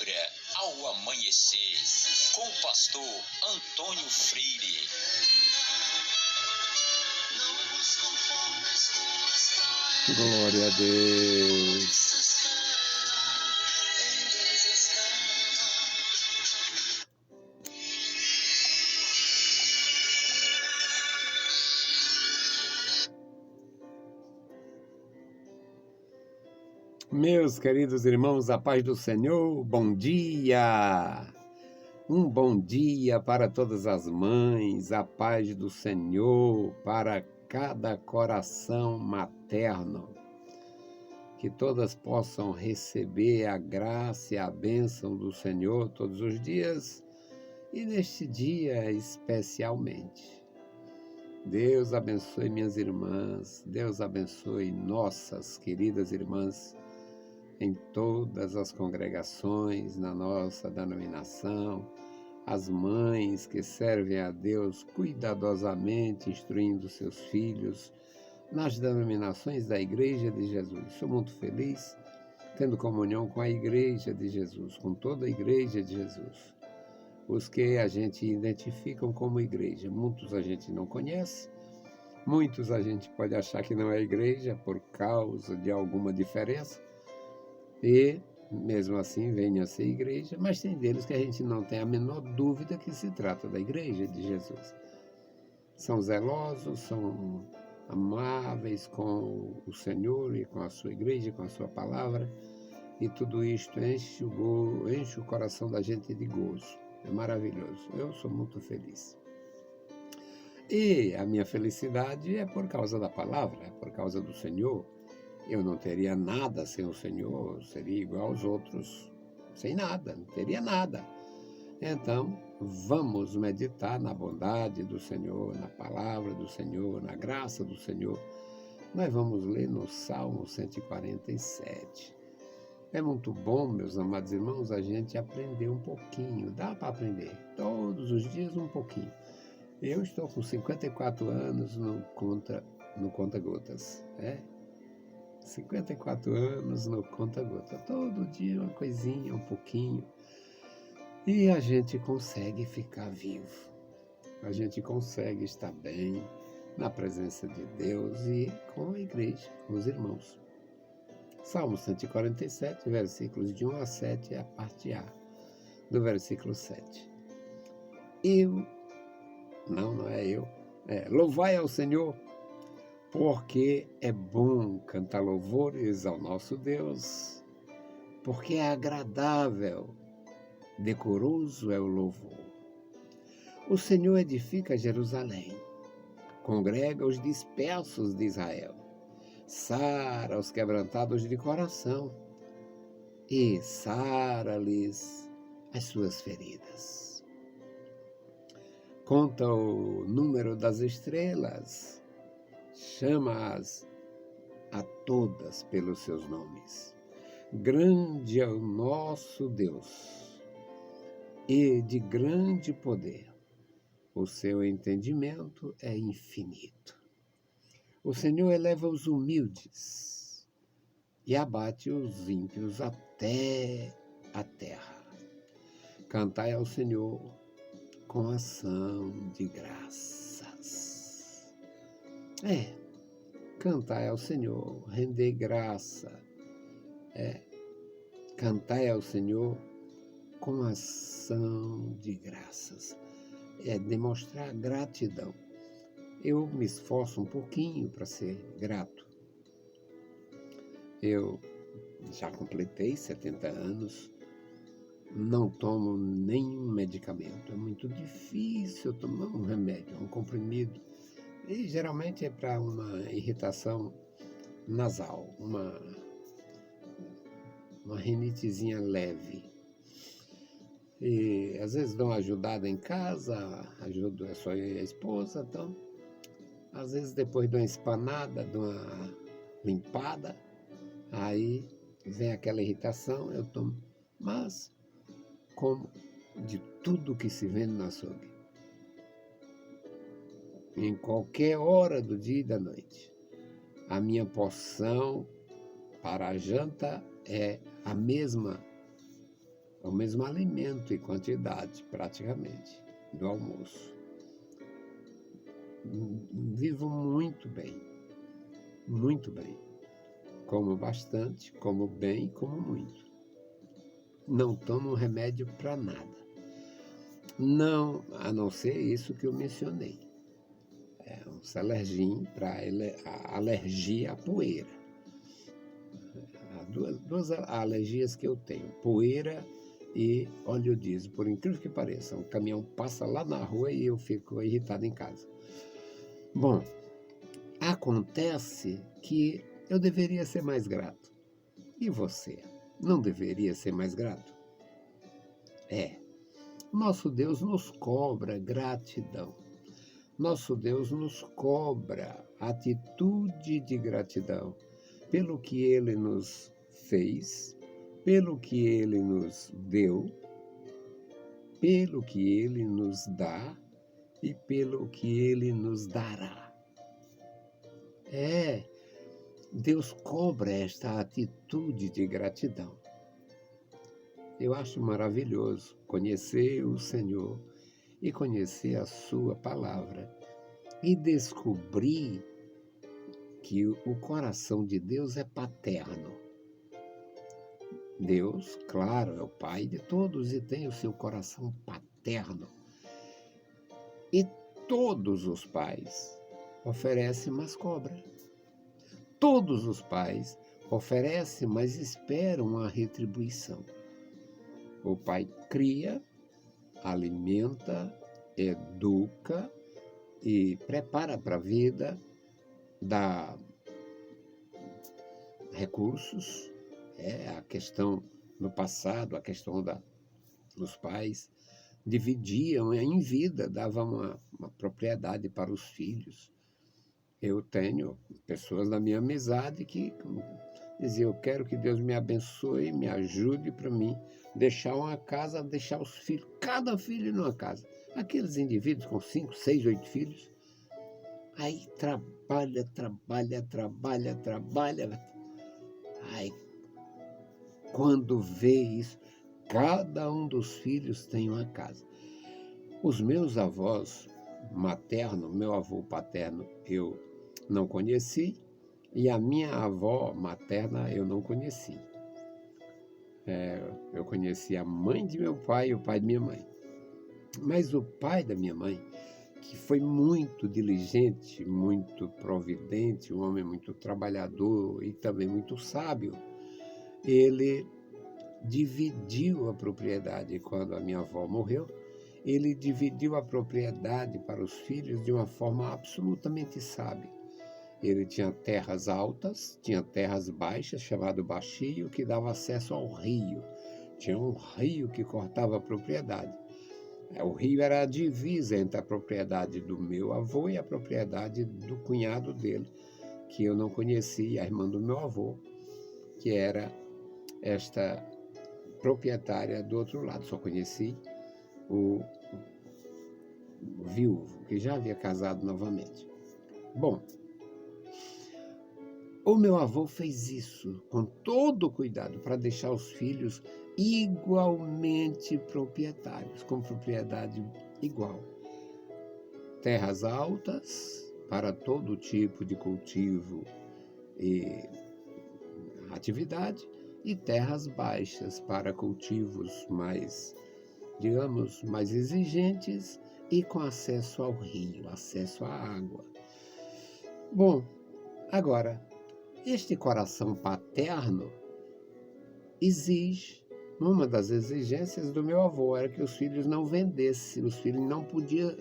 Palavra ao Amanhecer, com o pastor Antônio Freire. Glória a Deus. Meus queridos irmãos, a paz do Senhor, bom dia! Um bom dia para todas as mães, a paz do Senhor para cada coração materno. Que todas possam receber a graça e a bênção do Senhor todos os dias e neste dia especialmente. Deus abençoe minhas irmãs, Deus abençoe nossas queridas irmãs em todas as congregações, na nossa denominação, as mães que servem a Deus cuidadosamente, instruindo seus filhos, nas denominações da Igreja de Jesus. Sou muito feliz tendo comunhão com a Igreja de Jesus, com toda a Igreja de Jesus. Os que a gente identifica como igreja, muitos a gente não conhece, muitos a gente pode achar que não é igreja por causa de alguma diferença, e mesmo assim venham a ser igreja, mas tem deles que a gente não tem a menor dúvida que se trata da Igreja de Jesus. São zelosos, são amáveis com o Senhor e com a sua igreja, com a sua palavra, e tudo isto enche o coração da gente de gozo. É maravilhoso. Eu sou muito feliz. E a minha felicidade é por causa da palavra, é por causa do Senhor. Eu não teria nada sem o Senhor, seria igual aos outros, sem nada, não teria nada. Então, vamos meditar na bondade do Senhor, na palavra do Senhor, na graça do Senhor. Nós vamos ler no Salmo 147. É muito bom, meus amados irmãos, a gente aprender um pouquinho. Dá para aprender, todos os dias um pouquinho. Eu estou com 54 anos no conta-gotas, 54 anos no conta-gota. Todo dia uma coisinha, um pouquinho. E a gente consegue ficar vivo. A gente consegue estar bem na presença de Deus e com a igreja, com os irmãos. Salmo 147, versículos de 1 a 7, a parte A, do versículo 7. Louvai ao Senhor, porque é bom cantar louvores ao nosso Deus, porque é agradável, decoroso é o louvor. O Senhor edifica Jerusalém, congrega os dispersos de Israel, sara os quebrantados de coração e sara-lhes as suas feridas. Conta o número das estrelas, chama-as a todas pelos seus nomes. Grande é o nosso Deus e de grande poder. O seu entendimento é infinito. O Senhor eleva os humildes e abate os ímpios até a terra. Cantai ao Senhor com ação de graças. Cantai ao Senhor, render graça. Cantai ao Senhor com ação de graças. Demonstrar gratidão. Eu me esforço um pouquinho para ser grato. Eu já completei 70 anos, não tomo nenhum medicamento. É muito difícil tomar um remédio, um comprimido. E geralmente é para uma irritação nasal, uma rinitezinha leve. E às vezes dou uma ajudada em casa, ajudo só eu e a esposa, então às vezes depois de uma espanada, de uma limpada, aí vem aquela irritação, eu tomo. Mas como de tudo que se vende no açougue, em qualquer hora do dia e da noite, a minha porção para a janta é a mesma o mesmo alimento e quantidade, praticamente, do almoço. Vivo muito bem, muito bem. Como bastante, como bem, como muito. Não tomo remédio para nada. Não, a não ser isso que eu mencionei. É um Celergin para alergia à poeira. Há duas alergias que eu tenho, poeira e óleo diesel. Por incrível que pareça, um caminhão passa lá na rua e eu fico irritado em casa. Bom, acontece que eu deveria ser mais grato. E você? Não deveria ser mais grato? Nosso Deus nos cobra gratidão. Nosso Deus nos cobra atitude de gratidão pelo que Ele nos fez, pelo que Ele nos deu, pelo que Ele nos dá e pelo que Ele nos dará. Deus cobra esta atitude de gratidão. Eu acho maravilhoso conhecer o Senhor e conhecer a sua palavra e descobrir que o coração de Deus é paterno. Deus, claro, é o Pai de todos e tem o seu coração paterno. E todos os pais oferecem, mas cobram. Todos os pais oferecem, mas esperam uma retribuição. O pai cria, alimenta, educa e prepara para a vida, dá recursos. A questão no passado, a questão dos pais dividiam em vida, davam uma propriedade para os filhos. Eu tenho pessoas da minha amizade que diziam: eu quero que Deus me abençoe, me ajude para mim deixar uma casa, deixar os filhos, cada filho numa casa. Aqueles indivíduos com 5, 6, 8 filhos, aí trabalha. Aí, quando vê isso, cada um dos filhos tem uma casa. Os meus avós materno, meu avô paterno, eu não conheci, e a minha avó materna eu não conheci. Eu conheci a mãe de meu pai e o pai de minha mãe. Mas o pai da minha mãe, que foi muito diligente, muito providente, um homem muito trabalhador e também muito sábio, ele dividiu a propriedade quando a minha avó morreu. Ele dividiu a propriedade para os filhos de uma forma absolutamente sábia. Ele tinha terras altas, tinha terras baixas, chamado Baixio, que dava acesso ao rio. Tinha um rio que cortava a propriedade. O rio era a divisa entre a propriedade do meu avô e a propriedade do cunhado dele, que eu não conhecia, a irmã do meu avô, que era esta proprietária do outro lado. Só conheci o viúvo, que já havia casado novamente. Bom, o meu avô fez isso com todo cuidado para deixar os filhos igualmente proprietários, com propriedade igual. Terras altas para todo tipo de cultivo e atividade, e terras baixas para cultivos mais, digamos, mais exigentes e com acesso ao rio, acesso à água. Bom, agora, este coração paterno exige, uma das exigências do meu avô era que os filhos não vendessem, os filhos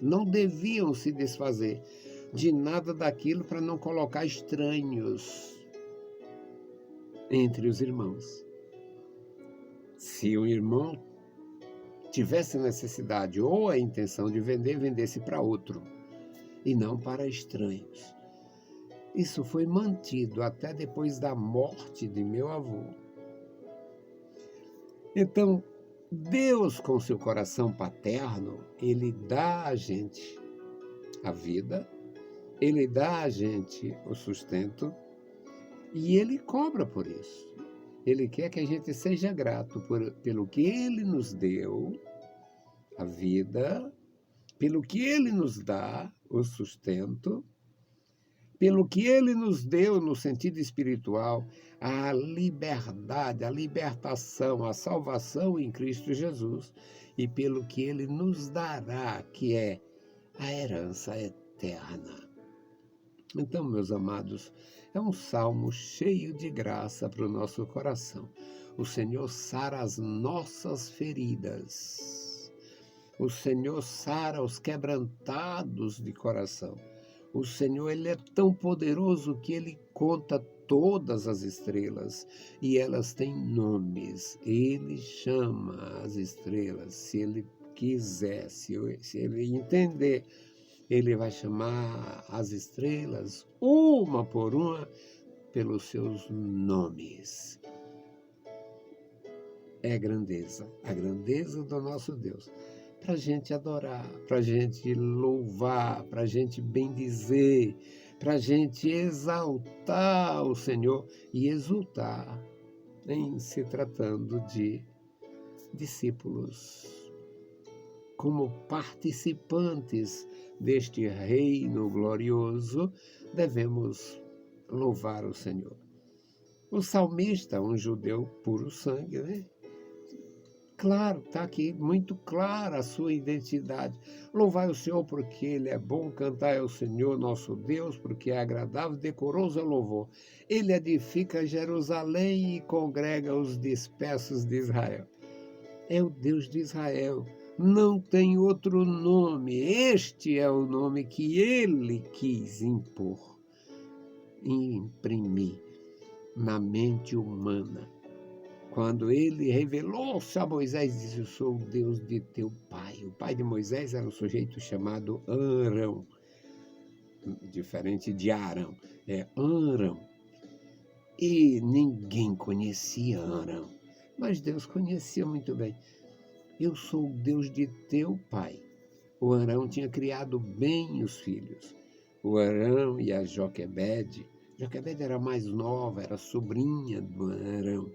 não deviam se desfazer de nada daquilo para não colocar estranhos entre os irmãos. Se o irmão tivesse necessidade ou a intenção de vender, vendesse para outro e não para estranhos. Isso foi mantido até depois da morte de meu avô. Então, Deus, com seu coração paterno, Ele dá a gente a vida, Ele dá a gente o sustento e Ele cobra por isso. Ele quer que a gente seja grato pelo que Ele nos deu, a vida, pelo que Ele nos dá, o sustento, pelo que Ele nos deu no sentido espiritual, a liberdade, a libertação, a salvação em Cristo Jesus, e pelo que Ele nos dará, que é a herança eterna. Então, meus amados, é um salmo cheio de graça para o nosso coração. O Senhor sara as nossas feridas. O Senhor sara os quebrantados de coração. O Senhor, Ele é tão poderoso que Ele conta todas as estrelas e elas têm nomes. Ele chama as estrelas, se Ele quiser, se Ele entender. Ele vai chamar as estrelas, uma por uma, pelos seus nomes. É a grandeza do nosso Deus. Para a gente adorar, para a gente louvar, para a gente bendizer, para a gente exaltar o Senhor e exultar em se tratando de discípulos. Como participantes deste reino glorioso, devemos louvar o Senhor. O salmista, um judeu puro sangue, né? Claro, está aqui muito clara a sua identidade. Louvai o Senhor porque Ele é bom, cantai ao Senhor nosso Deus, porque é agradável, decoroso é o louvor. Ele edifica Jerusalém e congrega os dispersos de Israel. É o Deus de Israel. Não tem outro nome. Este é o nome que Ele quis impor e imprimir na mente humana. Quando Ele revelou-se a Moisés, disse: eu sou o Deus de teu pai. O pai de Moisés era um sujeito chamado Arão, diferente de Arão, é Arão. E ninguém conhecia Arão, mas Deus conhecia muito bem. Eu sou o Deus de teu pai. O Arão tinha criado bem os filhos. O Arão e a Joquebede. Joquebede era mais nova, era sobrinha do Arão.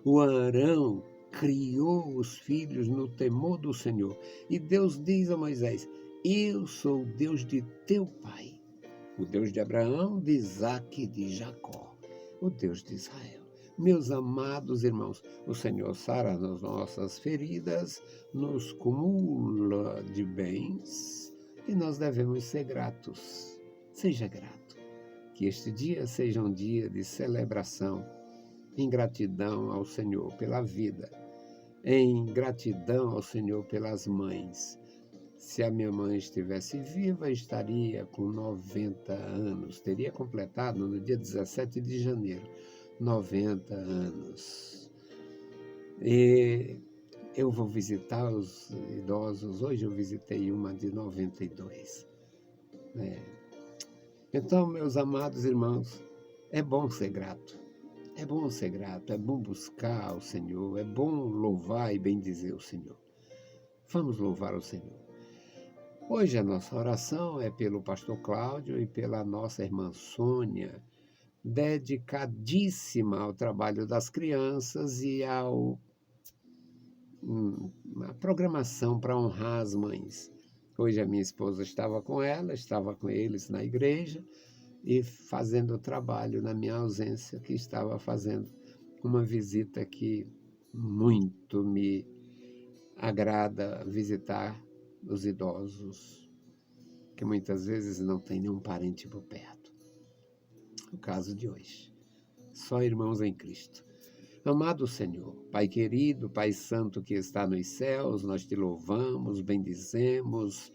O Arão criou os filhos no temor do Senhor. E Deus diz a Moisés: eu sou o Deus de teu pai. O Deus de Abraão, de Isaque e de Jacó. O Deus de Israel. Meus amados irmãos, o Senhor sara as nossas feridas, nos cumula de bens e nós devemos ser gratos. Seja grato. Que este dia seja um dia de celebração, em gratidão ao Senhor pela vida, em gratidão ao Senhor pelas mães. Se a minha mãe estivesse viva, estaria com 90 anos, teria completado no dia 17 de janeiro. 90 anos. E eu vou visitar os idosos. Hoje eu visitei uma de 92. Então, meus amados irmãos, é bom ser grato. É bom ser grato, é bom buscar o Senhor, é bom louvar e bendizer o Senhor. Vamos louvar o Senhor. Hoje a nossa oração é pelo pastor Cláudio e pela nossa irmã Sônia, dedicadíssima ao trabalho das crianças e à programação para honrar as mães. Hoje a minha esposa estava com ela, estava com eles na igreja e fazendo o trabalho na minha ausência, que estava fazendo uma visita que muito me agrada visitar os idosos, que muitas vezes não tem nenhum parente por perto. O caso de hoje. Só irmãos em Cristo. Amado Senhor, Pai querido, Pai santo que está nos céus, nós te louvamos, bendizemos.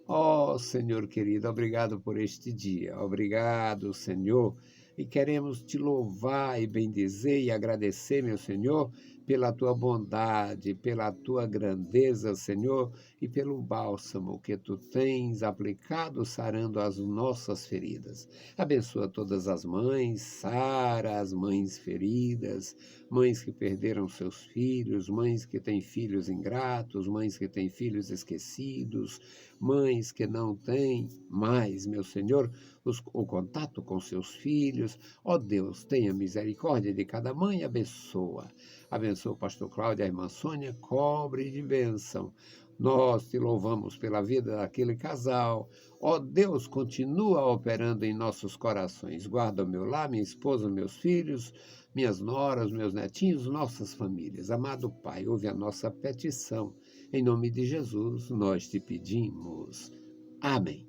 Ó Senhor querido, obrigado por este dia. Obrigado, Senhor. E queremos te louvar e bendizer e agradecer, meu Senhor, pela tua bondade, pela tua grandeza, Senhor, e pelo bálsamo que tu tens aplicado sarando as nossas feridas. Abençoa todas as mães, sara as mães feridas, mães que perderam seus filhos, mães que têm filhos ingratos, mães que têm filhos esquecidos, mães que não têm mais, meu Senhor, o contato com seus filhos. Ó Deus, tenha misericórdia de cada mãe e abençoa. Abençoa o pastor Cláudio e a irmã Sônia, cobre de bênção. Nós te louvamos pela vida daquele casal. Ó Deus, continua operando em nossos corações. Guarda o meu lar, minha esposa, meus filhos, minhas noras, meus netinhos, nossas famílias. Amado Pai, ouve a nossa petição. Em nome de Jesus, nós te pedimos. Amém.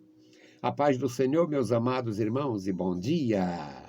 A paz do Senhor, meus amados irmãos, e bom dia.